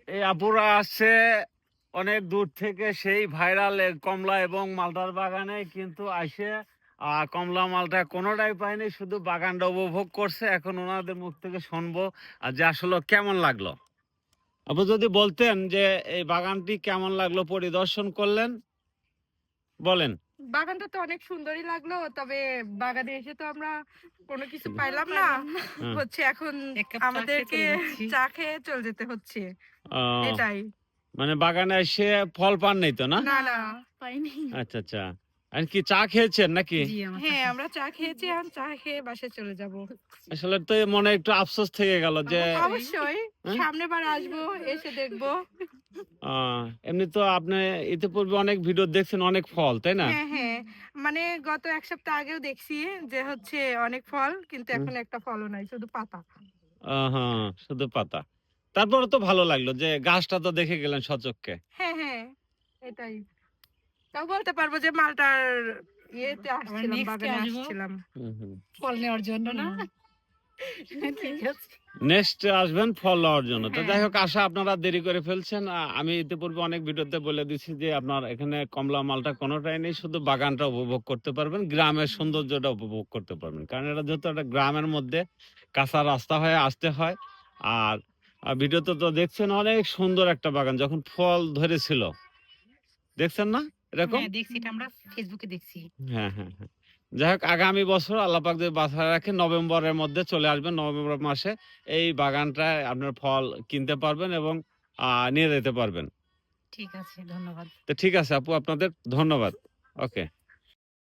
এই আপুরা আসছে অনেক দূর থেকে সেই ভাইরাল কমলা এবং মালটার বাগানে, কিন্তু আসে কমলা মালটা কোনোটাই পায়নি, শুধু বাগানটা উপভোগ করছে। এখন ওনাদের মুখ থেকে শুনবো যে আসলে কেমন লাগলো। আপু যদি বলতেন যে এই বাগানটি কেমন লাগলো, পরিদর্শন করলেন, বলেন। বাগানটা তো অনেক সুন্দরই লাগলো, তবে বাগানে এসে তো আমরা কোনো কিছু পাইলাম না। হ্যাঁ। হচ্ছে এখন আমাদেরকে চা খেয়ে চলে যেতে হচ্ছে, আহ, এটাই। মানে বাগানে এসে ফল পান নাই তো না? না না, পাইনি। আচ্ছা আচ্ছা। আর কি চা খেয়েছেন নাকি? হ্যাঁ আমরা চা খেয়েছি, এখন চা খেয়ে বাসায় চলে যাব। আসলে তো মনে একটু আফসোস থেকে গেল যে অবশ্যই হ্যাঁ? সামনে বার আসবো, এসে দেখবো। এমনি তো আপনি ইতিপূর্বে অনেক ভিডিও দেখছেন, অনেক ফল, তাই না? হ্যাঁ হ্যাঁ, মানে গত এক সপ্তাহ আগেও দেখছি যে হচ্ছে অনেক ফল, কিন্তু হুম। এখন একটা ফলও নাই, শুধু পাতা। হ্যাঁ, শুধু পাতা। তারপরে তো ভালো লাগলো যে গাছটা তো দেখে গেলেন সচক্ষে। হ্যাঁ হ্যাঁ, এটাই। তাও বলতে পারবো যে মালটার ইয়েতে আসছিলাম, বাগানে আসছিলাম হুম হুম। ফল নেওয়ার জন্য না। ঠিক আছে। নেক্সট আসবেন ফল নেওয়ার জন্য। তো হ্যাঁ। যাই হোক, আশা আপনারা দেরি করে ফেলছেন। আমি ইতিপূর্বে অনেক ভিডিওতে বলে দিচ্ছি যে আপনার এখানে কমলা মালটা কোনোটাই নেই, শুধু বাগানটা উপভোগ করতে পারবেন, গ্রামের সৌন্দর্যটা উপভোগ করতে পারবেন। কারণ এটা যেহেতু একটা গ্রামের মধ্যে কাঁচা রাস্তা হয়ে আসতে হয়। আর ভিডিওতে তো দেখছেন অনেক সুন্দর একটা বাগান, যখন ফল ধরেছিল, দেখছেন না এরকম? হ্যাঁ দেখছি, এটা আমরা ফেসবুকে দেখছি। হ্যাঁ হ্যাঁ হ্যাঁ। যাই হোক, আগামী বছর আল্লাহ পাক যদি বাঁচায় রাখে, নভেম্বরের মধ্যে চলে আসবেন। নভেম্বর মাসে এই বাগানটায় আপনার ফল কিনতে পারবেন এবং নিয়ে যেতে পারবেন। ঠিক আছে, ধন্যবাদ। তো ঠিক আছে আপু, আপনাদের ধন্যবাদ। ওকে।